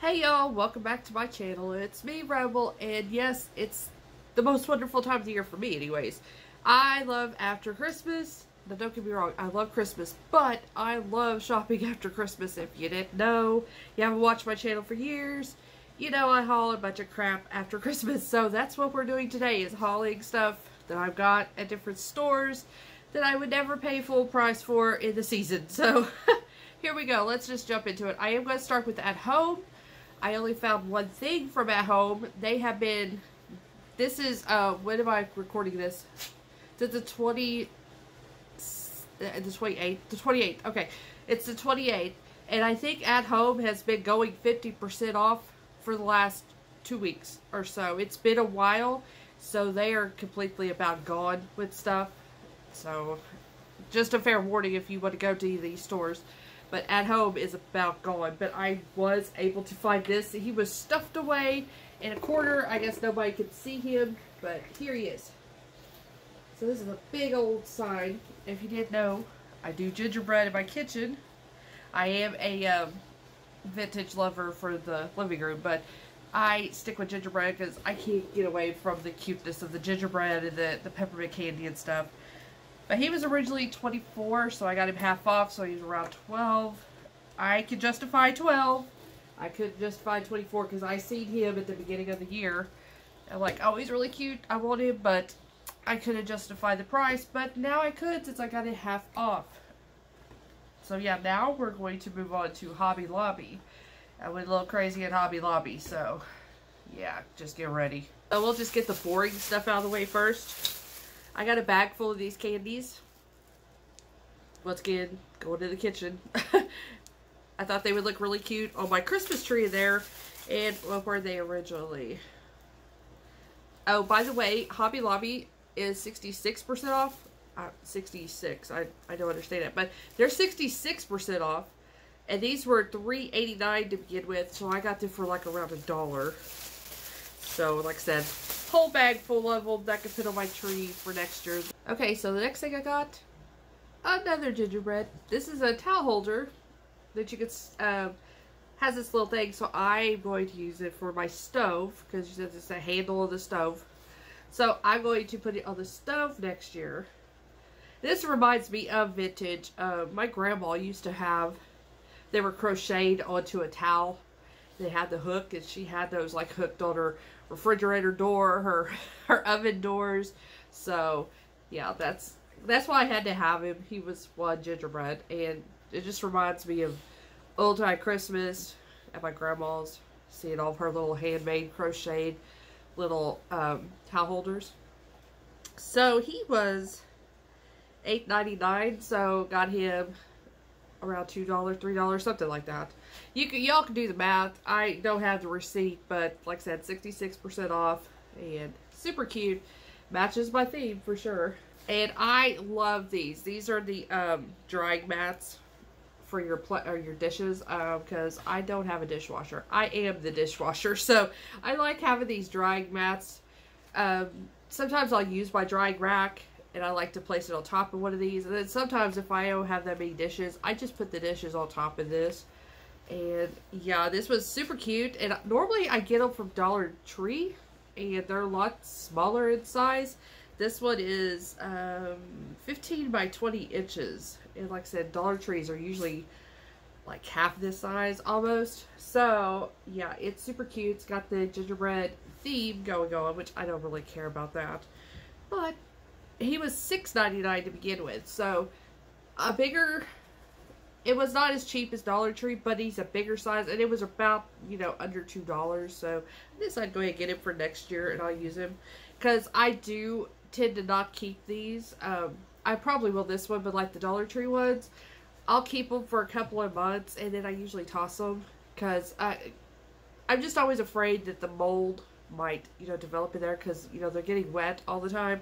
Hey y'all, welcome back to my channel. It's me, Rebel, and yes, it's the most wonderful time of the year for me anyways. I love after Christmas. Now don't get me wrong, I love Christmas, but I love shopping after Christmas. If you didn't know, you haven't watched my channel for years, you know I haul a bunch of crap after Christmas. So that's what we're doing today, is hauling stuff that I've got at different stores that I would never pay full price for in the season. So here we go, let's just jump into it. I am going to start with At Home. I only found one thing from At Home. They have been, this is, when am I recording this? It's the 28th, okay. It's the 28th, and I think At Home has been going 50% off for the last 2 weeks or so. It's been a while, so they are completely about gone with stuff. So, just a fair warning if you want to go to these stores. But At Home is about gone. But I was able to find this. He was stuffed away in a corner. I guess nobody could see him, but here he is. So this is a big old sign. If you didn't know, I do gingerbread in my kitchen. I am a vintage lover for the living room, but I stick with gingerbread because I can't get away from the cuteness of the gingerbread and the peppermint candy and stuff. But he was originally 24, so I got him half off, so he was around 12. I could justify 12. I couldn't justify 24 because I seen him at the beginning of the year. I'm like, oh, he's really cute, I want him, but I couldn't justify the price. But now I could, since I got it half off. So yeah, now we're going to move on to Hobby Lobby. I went a little crazy at Hobby Lobby, so yeah, just get ready. So we'll just get the boring stuff out of the way first. I got a bag full of these candies. Once again, going to the kitchen. I thought they would look really cute on my Christmas tree there. And what were they originally? Oh, by the way, Hobby Lobby is 66% off. 66, I don't understand it. But they're 66% off. And these were $3.89 to begin with. So I got them for like around $1. So, like I said, whole bag full of them that could fit on my tree for next year. Okay, so the next thing I got, another gingerbread. This is a towel holder that you could, has this little thing, so I'm going to use it for my stove, because it's a handle of the stove. So I'm going to put it on the stove next year. This reminds me of vintage. My grandma used to have, they were crocheted onto a towel. They had the hook, and she had those like hooked on her refrigerator door, her oven doors. So yeah, that's why I had to have him. He was one gingerbread, and it just reminds me of old time Christmas at my grandma's, seeing all of her little handmade crocheted little towel holders. So he was $8.99, so got him around $2, $3, something like that. Y'all can do the math. I don't have the receipt, but like I said, 66% off and super cute. Matches my theme for sure. And I love these. These are the drying mats for your dishes, because I don't have a dishwasher. I am the dishwasher, so I like having these drying mats. Sometimes I'll use my drying rack, and I like to place it on top of one of these. And then sometimes if I don't have that many dishes, I just put the dishes on top of this. And yeah, this was super cute. And normally I get them from Dollar Tree, and they're a lot smaller in size. This one is 15 by 20 inches. And like I said, Dollar Trees are usually like half this size almost. So yeah, it's super cute. It's got the gingerbread theme going on, which I don't really care about that. But he was $6.99 to begin with, so a bigger, it was not as cheap as Dollar Tree, but he's a bigger size, and it was about, you know, under $2, so I decided to go ahead and get him for next year, and I'll use him, because I do tend to not keep these. I probably will this one, but like the Dollar Tree ones, I'll keep them for a couple of months, and then I usually toss them, because I'm just always afraid that the mold might, you know, develop in there, because, you know, they're getting wet all the time.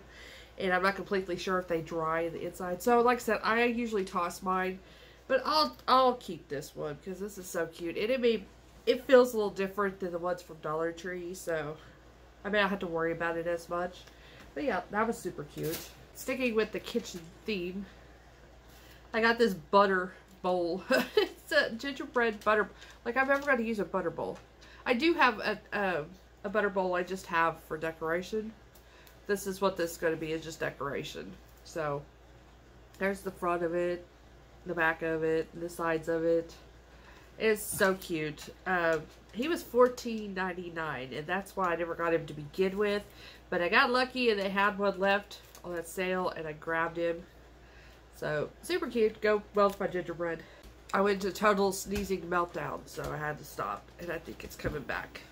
And I'm not completely sure if they dry in the inside. So, like I said, I usually toss mine. But I'll keep this one, because this is so cute. And it feels a little different than the ones from Dollar Tree. So, I may not have to worry about it as much. But yeah, that was super cute. Sticking with the kitchen theme, I got this butter bowl. It's a gingerbread butter. Like, I'm never going to use a butter bowl. I do have a butter bowl I just have for decoration. This is what this is going to be, is just decoration. So, there's the front of it, the back of it, the sides of it. It's so cute. He was $14.99, and that's why I never got him to begin with. But I got lucky, and they had one left on that sale, and I grabbed him. So, super cute. Go well with my gingerbread. I went to total sneezing meltdown, so I had to stop, and I think it's coming back.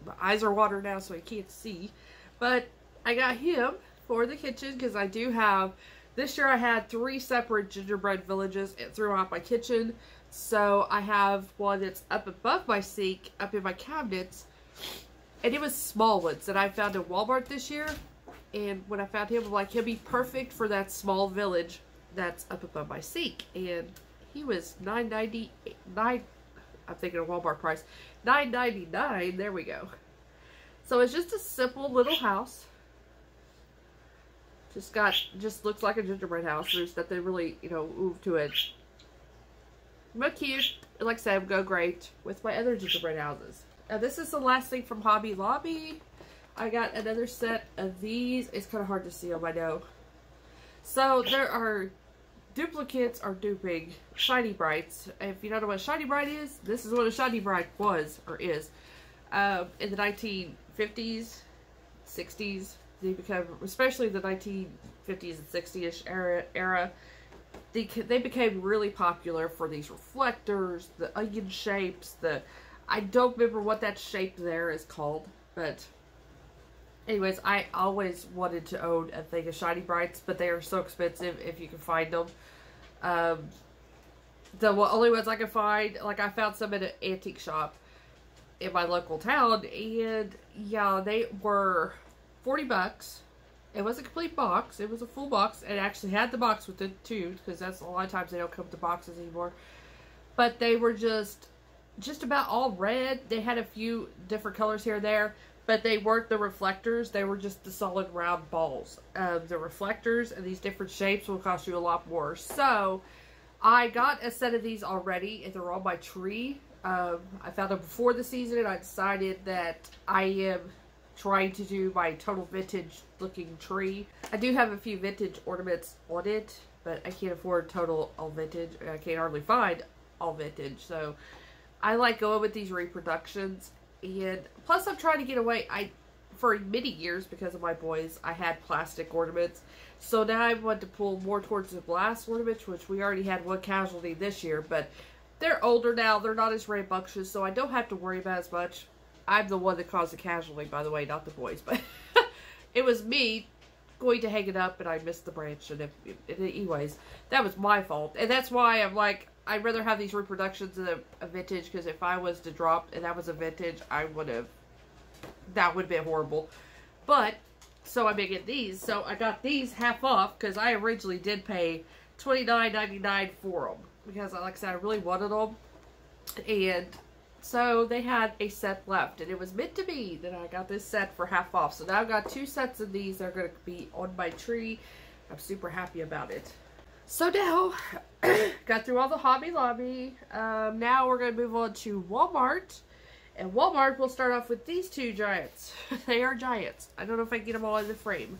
My eyes are watering now, so I can't see. But I got him for the kitchen, because I do have... This year I had 3 separate gingerbread villages throughout my kitchen. So I have one that's up above my sink, up in my cabinets. And it was small ones that I found at Walmart this year. And when I found him, I'm like, he'll be perfect for that small village that's up above my sink. And he was $9.99. I'm thinking of Walmart price. $9.99. There we go. So it's just a simple little house. Just looks like a gingerbread house. There's nothing really, you know, oomph to it. But cute. Like I said, go great with my other gingerbread houses. Now this is the last thing from Hobby Lobby. I got another set of these. It's kind of hard to see on my nose. So there are duplicates are duping Shiny Brights. If you don't know what Shiny Bright is, this is what a Shiny Bright was or is. In the 1950s, 60s. They became, especially the 1950s and 60s era, they became really popular for these reflectors, the onion shapes, I don't remember what that shape there is called, but anyways, I always wanted to own a thing of Shiny Brights, but they are so expensive if you can find them. The only ones I could find, like I found some at an antique shop in my local town, and yeah, they were $40. It was a complete box. It was a full box. It actually had the box with it too, because that's a lot of times they don't come with the boxes anymore. But they were just about all red. They had a few different colors here and there, but they weren't the reflectors. They were just the solid round balls. The reflectors and these different shapes will cost you a lot more. So I got a set of these already, and they're on my tree. I found them before the season, and I decided that I am trying to do my total vintage looking tree. I do have a few vintage ornaments on it, but I can't afford total all vintage. I can't hardly find all vintage, so I like going with these reproductions. And plus I'm trying to get away. For many years, because of my boys, I had plastic ornaments, so now I want to pull more towards the glass ornaments, which we already had one casualty this year, but they're older now. They're not as rambunctious, so I don't have to worry about as much. I'm the one that caused the casualty, by the way, not the boys. But it was me going to hang it up, and I missed the branch. And anyways, that was my fault. And that's why I'm like, I'd rather have these reproductions than a vintage, because if I was to drop and that was a vintage, that would have been horrible. But, so I'm making these. So I got these half off, because I originally did pay $29.99 for them. Because, like I said, I really wanted them. And so they had a set left, and it was meant to be that I got this set for half off. So now I've got 2 sets of these that are going to be on my tree. I'm super happy about it. So now, got through all the Hobby Lobby. Now we're going to move on to Walmart. And Walmart will start off with these 2 giants. They are giants. I don't know if I can get them all in the frame.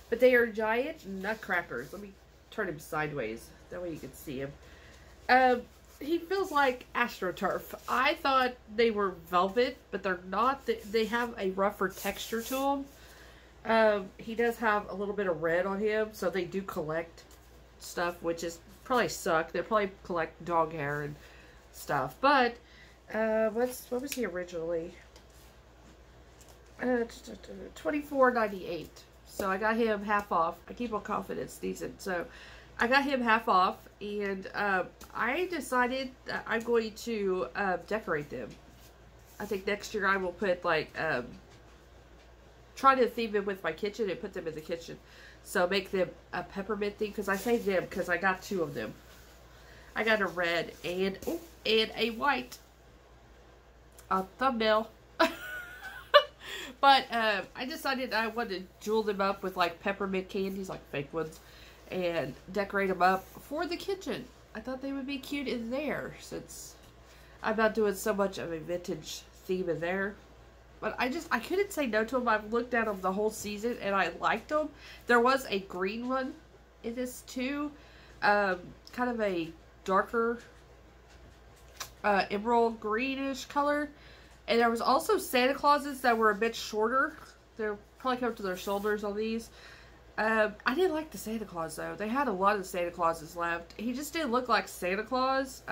But they are giant nutcrackers. Let me turn him sideways. That way you can see him. He feels like AstroTurf. I thought they were velvet, but they're not. They have a rougher texture to them. He does have a little bit of red on him, so they do collect stuff, which is probably suck. They probably collect dog hair and stuff. But what was he originally? $24.98. So I got him half off. I keep on coughing, it's decent. So I got him half off, and I decided that I'm going to decorate them. I think next year I will put, like, try to theme them with my kitchen and put them in the kitchen. So make them a peppermint theme, because I say them because I got 2 of them. I got a red and a white thumbnail. But I decided I wanted to jewel them up with, like, peppermint candies, like fake ones, and decorate them up for the kitchen. I thought they would be cute in there, since I'm not doing so much of a vintage theme in there. But I couldn't say no to them. I've looked at them the whole season and I liked them. There was a green one in this too. Kind of a darker emerald greenish color. And there was also Santa Clauses that were a bit shorter. They're probably come to their shoulders on these. I didn't like the Santa Claus though. They had a lot of Santa Clauses left. He just didn't look like Santa Claus.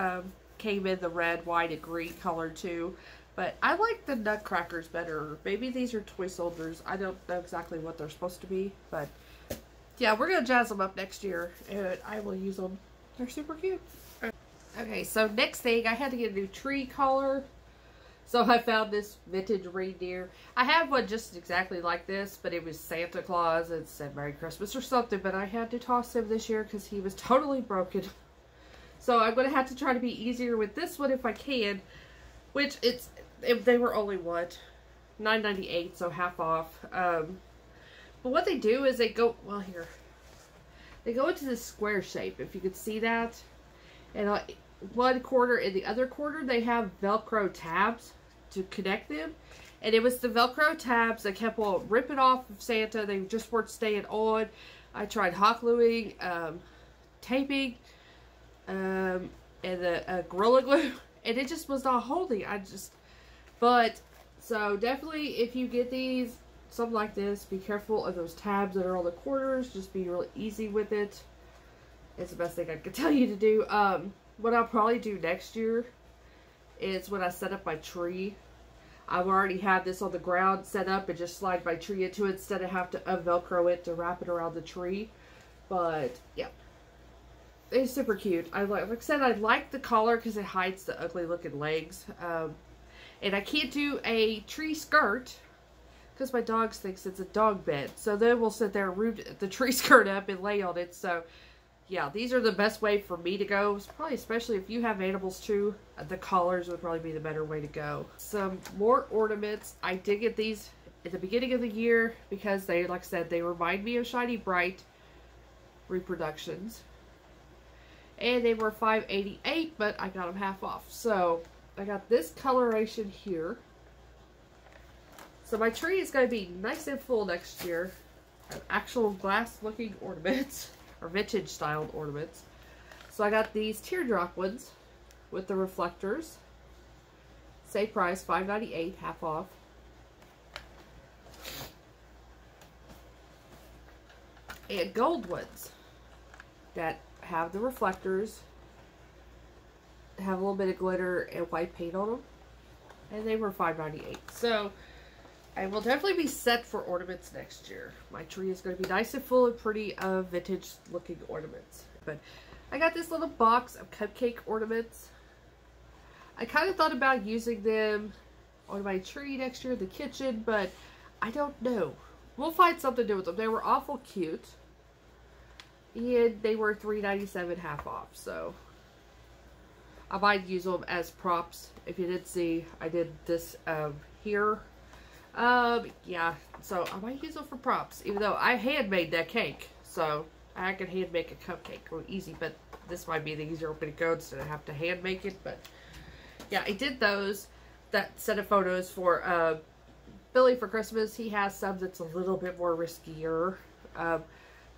Came in the red, white, and green color too. But I like the Nutcrackers better. Maybe these are toy soldiers. I don't know exactly what they're supposed to be. But yeah, we're going to jazz them up next year. And I will use them. They're super cute. Okay, so next thing, I had to get a new tree collar. So I found this vintage reindeer. I have one just exactly like this, but it was Santa Claus. It said Merry Christmas or something, but I had to toss him this year because he was totally broken. So I'm going to have to try to be easier with this one if I can, which they were only, what, $9.98, so half off. But what they do is they go, well, here. They go into this square shape, if you could see that. And one quarter and the other quarter, they have Velcro tabs to connect them. And it was the Velcro tabs that kept on ripping off of Santa. They just weren't staying on. I tried hot gluing, taping, and the Gorilla Glue. And it just was not holding. But, so definitely if you get these, something like this, be careful of those tabs that are on the corners. Just be really easy with it. It's the best thing I could tell you to do. What I'll probably do next year is when I set up my tree, I've already had this on the ground set up and just slide my tree into it instead of have to Velcro it to wrap it around the tree. But, yeah. It's super cute. Like I said, I like the collar because it hides the ugly looking legs. And I can't do a tree skirt because my dog thinks it's a dog bed. So then we'll sit there and root the tree skirt up and lay on it. So, yeah, these are the best way for me to go. Probably especially if you have animals too. The collars would probably be the better way to go. Some more ornaments. I did get these at the beginning of the year because they, like I said, they remind me of Shiny Bright reproductions. And they were $5.88, but I got them half off. So, I got this coloration here. So, my tree is going to be nice and full next year of actual glass-looking ornaments. Or vintage-styled ornaments. So, I got these teardrop ones with the reflectors. Same price, $5.98, half off. And gold ones that have the reflectors, have a little bit of glitter and white paint on them, and they were $5.98. So I will definitely be set for ornaments next year. My tree is going to be nice and full and pretty of vintage looking ornaments. But I got this little box of cupcake ornaments. I kind of thought about using them on my tree next year in the kitchen, but I don't know. We'll find something to do with them. They were awful cute. And they were $3.97 half off, so I might use them as props. If you did see, I did this here. Yeah, so I might use them for props, even though I handmade that cake. So I could hand make a cupcake real easy, but this might be the easier way to go instead of have to hand make it. But yeah, I did those, that set of photos for Billy for Christmas. He has some that's a little bit more riskier.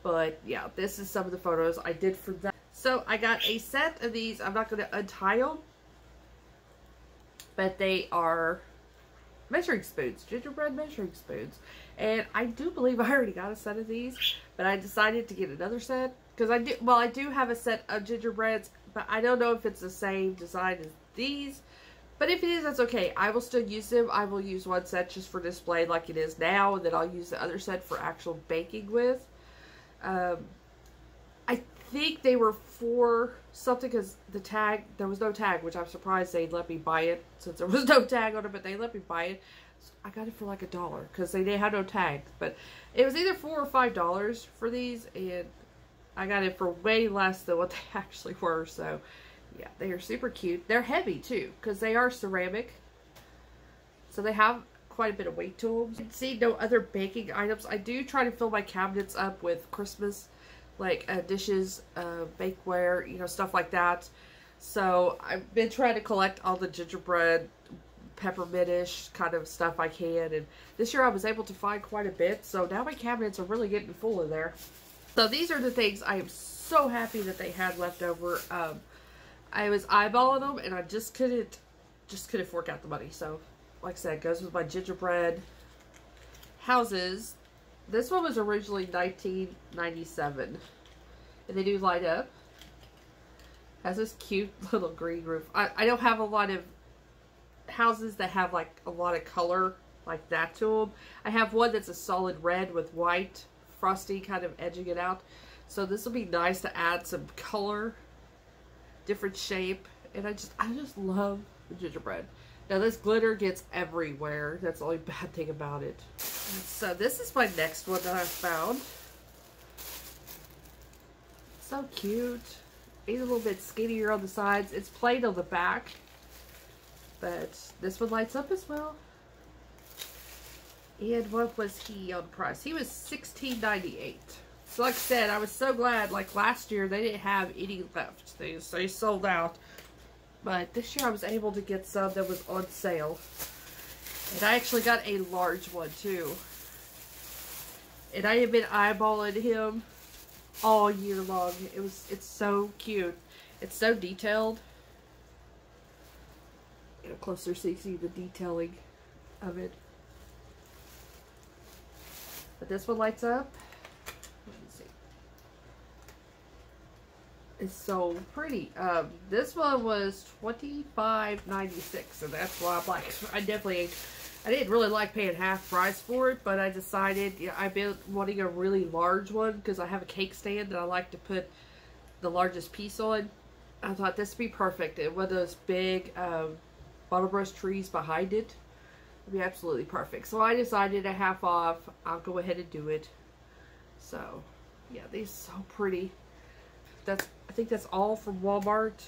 But yeah, this is some of the photos I did for that. So I got a set of these. I'm not going to untie them, but they are measuring spoons, gingerbread measuring spoons. And I do believe I already got a set of these, but I decided to get another set because I do have a set of gingerbreads, but I don't know if it's the same design as these. But if it is, that's okay. I will still use them. I will use one set just for display like it is now, and then I'll use the other set for actual baking with. I think they were for something because the tag, there was no tag, which I'm surprised they let me buy it since there was no tag on it, but they let me buy it. So I got it for like $1 because they had no tag, but it was either $4 or $5 for these, and I got it for way less than what they actually were. So yeah, they are super cute. They're heavy too because they are ceramic, so they have quite a bit of weight to them. You can see no other baking items. I do try to fill my cabinets up with Christmas, like dishes, bakeware, you know, stuff like that. So I've been trying to collect all the gingerbread peppermintish kind of stuff I can. And this year I was able to find quite a bit. So now my cabinets are really getting full in there. So these are the things I am so happy that they had left over. I was eyeballing them and I just couldn't fork out the money. So like I said, it goes with my gingerbread houses. This one was originally $19.97. And they do light up. Has this cute little green roof. I don't have a lot of houses that have like a lot of color like that to them. I have one that's a solid red with white frosty kind of edging it out. So this will be nice to add some color, different shape. And I just love the gingerbread. Now this glitter gets everywhere. That's the only bad thing about it. So this is my next one that I found. So cute. It's a little bit skinnier on the sides. It's plain on the back. But this one lights up as well. And what was he on price? He was $16.98. So like I said, I was so glad. Like last year, they didn't have any left. They sold out. But this year I was able to get some that was on sale. And I actually got a large one too. And I have been eyeballing him all year long. It's so cute. It's so detailed. Get up closer so you see the detailing of it. But this one lights up. Let me see. It's so pretty. This one was $25.96, and that's why I'm like, I didn't really like paying half price for it, but I decided, yeah, I've been wanting a really large one because I have a cake stand that I like to put the largest piece on. I thought this would be perfect. And one of those big bottle brush trees behind it would be absolutely perfect. So I decided at half off, I'll go ahead and do it. So, yeah, these are so pretty. I think that's all from Walmart.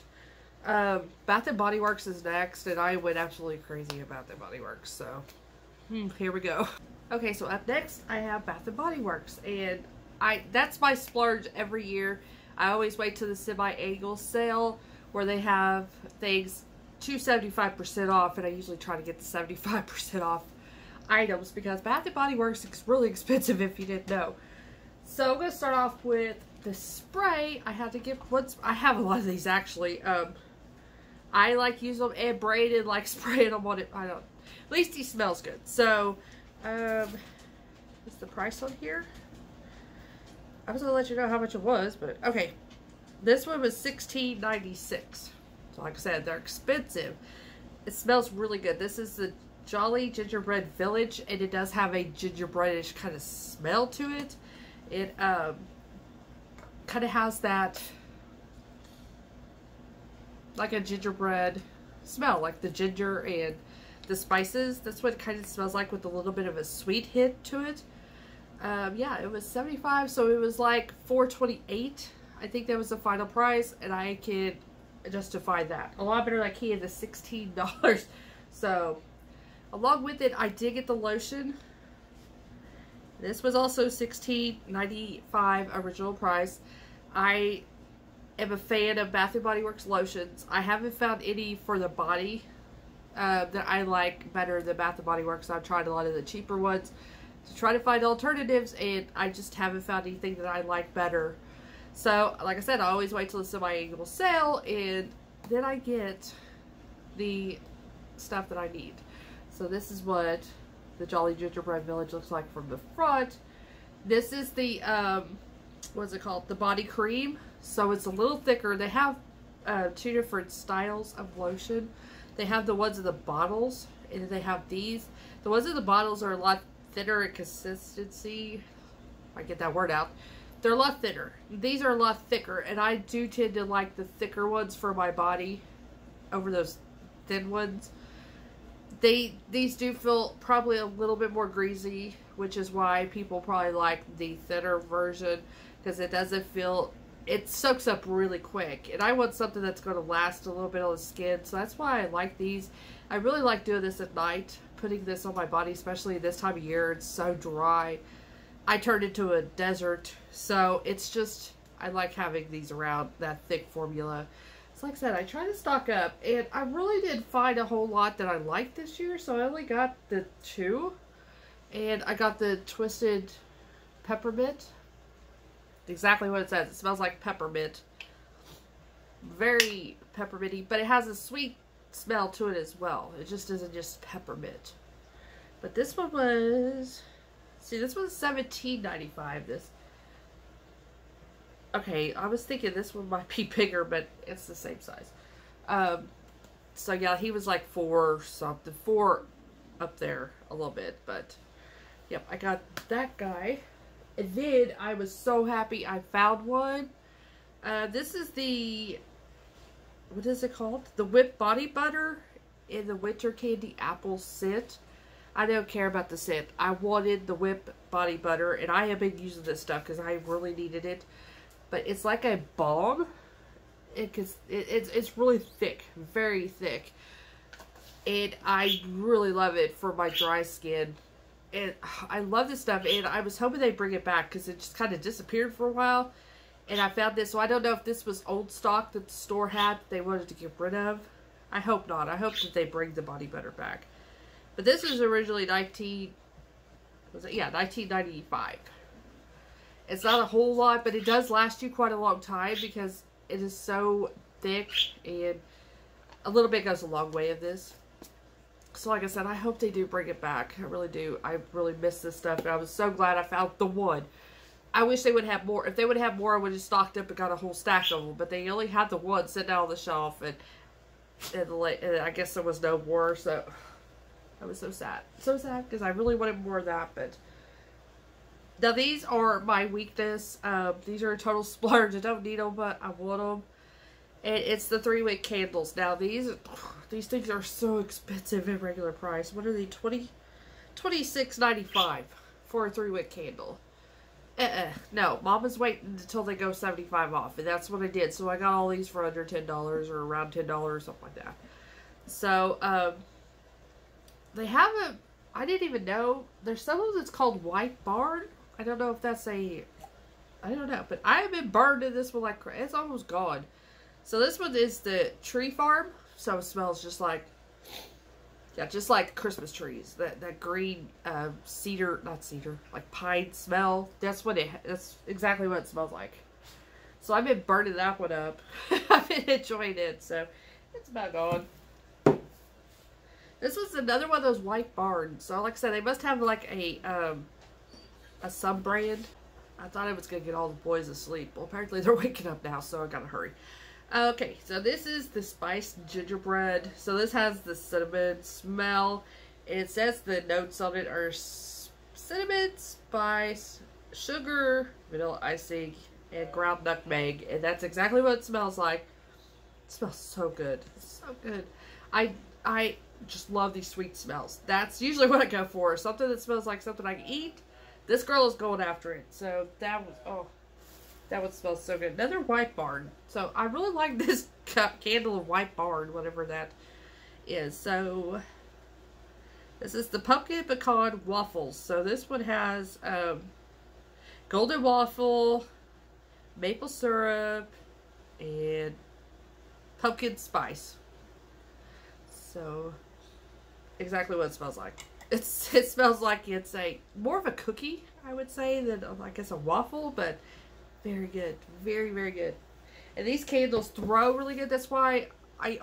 Bath & Body Works is next, and I went absolutely crazy about Bath & Body Works, so here we go. Okay, so up next I have Bath & Body Works, and that's my splurge every year. I always wait till the semi-annual sale where they have things to 75% off, and I usually try to get the 75% off items because Bath & Body Works is really expensive if you didn't know. So I'm going to start off with the spray. I had to get I have a lot of these actually. I like use them, and Braden like spraying them on it. At least he smells good. So, what's the price on here? I was gonna let you know how much it was, but okay. This one was $16.96. So like I said, they're expensive. It smells really good. This is the Jolly Gingerbread Village, and it does have a gingerbreadish kind of smell to it. It kind of has that like a gingerbread smell, like the ginger and the spices. That's what it kind of smells like, with a little bit of a sweet hit to it. Yeah, it was $75, so it was like $4.28. I think that was the final price, and I could justify that a lot better. Like he had the $16. So along with it, I did get the lotion. This was also $16.95 original price. I am a fan of Bath & Body Works lotions. I haven't found any for the body that I like better than Bath & Body Works. I've tried a lot of the cheaper ones to try to find alternatives, and I just haven't found anything that I like better. So, like I said, I always wait till the semi-annual sale, and then I get the stuff that I need. So this is what the Jolly Gingerbread Village looks like from the front. This is the, what's it called? The body cream. So it's a little thicker. They have two different styles of lotion. They have the ones in the bottles, and then they have these. The ones in the bottles are a lot thinner in consistency. If I get that word out. They're a lot thinner. These are a lot thicker, and I do tend to like the thicker ones for my body over those thin ones. These do feel probably a little bit more greasy, which is why people probably like the thinner version, because it doesn't feel, it soaks up really quick, and I want something that's going to last a little bit on the skin, so that's why I like these. I really like doing this at night, putting this on my body, especially this time of year. It's so dry. I turned into a desert, so it's just, I like having these around, that thick formula. So like I said, I tried to stock up, and I really didn't find a whole lot that I liked this year, so I only got the 2. And I got the Twisted Peppermint. Exactly what it says. It smells like peppermint. Very pepperminty, but it has a sweet smell to it as well. It just isn't just peppermint. But this one was... See, this one's $17.95. This... Okay, I was thinking this one might be bigger, but it's the same size. So yeah, he was like 4 something. 4 up there a little bit, but... Yep, I got that guy. And then I was so happy I found one. This is the, what is it called? The Whipped Body Butter in the Winter Candy Apple scent. I don't care about the scent. I wanted the Whipped Body Butter, and I have been using this stuff because I really needed it. But it's like a balm. It's really thick, very thick. And I really love it for my dry skin. And I love this stuff, and I was hoping they'd bring it back because it just kind of disappeared for a while. And I found this, so I don't know if this was old stock that the store had that they wanted to get rid of. I hope not. I hope that they bring the body butter back. But this was originally 1995. It's not a whole lot, but it does last you quite a long time because it is so thick, and a little bit goes a long way of this. So like I said, I hope they do bring it back. I really do. I really miss this stuff, and I was so glad I found the one. I wish they would have more. If they would have more, I would have stocked up and got a whole stack of them. But they only had the one sitting out on the shelf, and I guess there was no more. So I was so sad. So sad because I really wanted more of that. But now these are my weakness. These are a total splurge. I don't need them, but I want them. And it's the 3-wick candles. Now these things are so expensive in regular price. What are they? $26.95 for a 3-wick candle. No, Mama's waiting until they go 75 off, and that's what I did. So I got all these for under $10 or around $10 or something like that. So they have a. I didn't even know there's some of that's called White Barn. I don't know if that's a. I don't know, but I have been burned in this one like it's almost gone. So this one is the Tree Farm. So it smells just like, yeah, just like Christmas trees. That green cedar, not cedar, like pine smell. That's exactly what it smells like. So I've been burning that one up. I've been enjoying it. So it's about gone. This was another one of those White Barns. So like I said, they must have like a sub-brand. I thought I was going to get all the boys asleep. Well, apparently they're waking up now, so I gotta hurry. Okay, so this is the spiced gingerbread. So this has the cinnamon smell. And it says the notes on it are cinnamon, spice, sugar, vanilla icing, and ground nutmeg. And that's exactly what it smells like. It smells so good. It's so good. I just love these sweet smells. That's usually what I go for. Something that smells like something I can eat. This girl is going after it. So that was, oh. That one smells so good. Another White Barn. So I really like this candle of White Barn, whatever that is. So this is the pumpkin pecan waffles. So this one has golden waffle, maple syrup, and pumpkin spice. So exactly what it smells like. It smells like it's more of a cookie, I would say, than I guess a waffle, but very good. Very, very good. And these candles throw really good. That's why I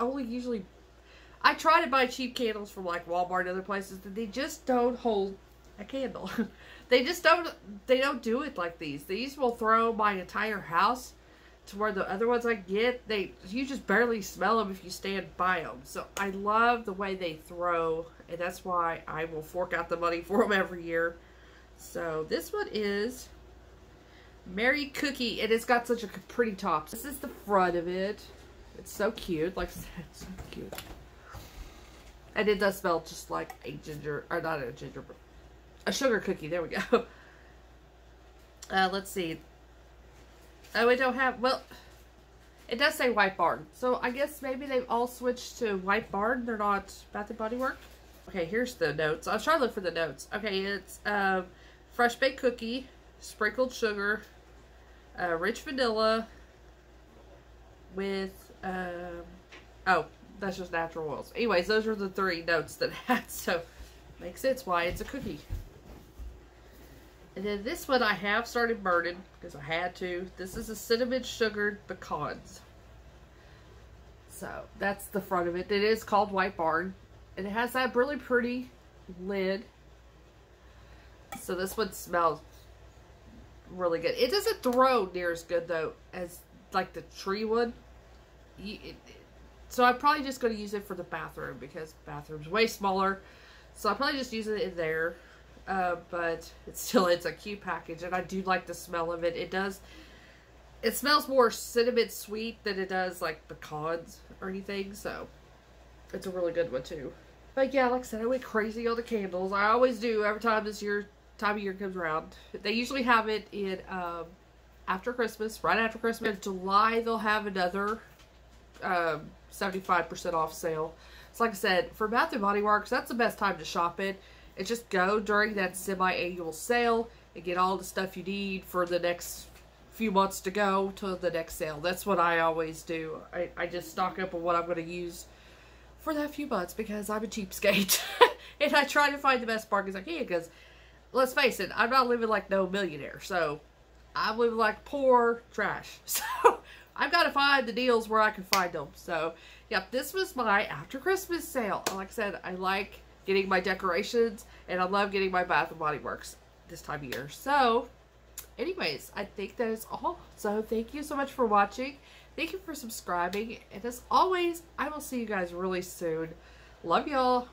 try to buy cheap candles from like Walmart and other places, but they just don't hold a candle. They don't do it like these. These will throw my entire house to where the other ones I get, you just barely smell them if you stand by them. So I love the way they throw, and that's why I will fork out the money for them every year. So this one is Merry Cookie, and it's got such a pretty top. This is the front of it. It's so cute. Like I said, it's so cute. And it does smell just like a ginger, or not a ginger, but a sugar cookie. There we go. Let's see. Oh, we don't have, well, it does say White Barn. So I guess maybe they've all switched to White Barn. They're not Bath & Body Works. Okay, here's the notes. I was trying to look for the notes. Okay, it's fresh baked cookie, sprinkled sugar, rich vanilla, with, oh, that's just natural oils. Anyways, those are the 3 notes that it had, so makes sense why it's a cookie. And then this one I have started burning because I had to. This is a cinnamon sugared pecans. So that's the front of it. It is called White Barn. And it has that really pretty lid. So this one smells really good. It doesn't throw near as good though as like the tree one. So I'm probably just going to use it for the bathroom because the bathroom's way smaller. So I'll probably just use it in there. But it's a cute package, and I do like the smell of it. It smells more cinnamon sweet than it does like pecans or anything, so it's a really good one too. But yeah, like I said, I went crazy on the candles. I always do every time time of year comes around. They usually have it in after Christmas, right after Christmas. In July they'll have another 75% off sale. So like I said, for Bath & Body Works, that's the best time to shop it. And just go during that semi-annual sale and get all the stuff you need for the next few months to go to the next sale. That's what I always do. I just stock up on what I'm going to use for that few months because I'm a cheapskate. And I try to find the best bargains I can because, let's face it, I'm not living like no millionaire. So, I'm living like poor trash. So, I've got to find the deals where I can find them. So, yeah, this was my after Christmas sale. Like I said, I like getting my decorations, and I love getting my Bath & Body Works this time of year. So, anyways, I think that is all. So, thank you so much for watching. Thank you for subscribing. And as always, I will see you guys really soon. Love y'all.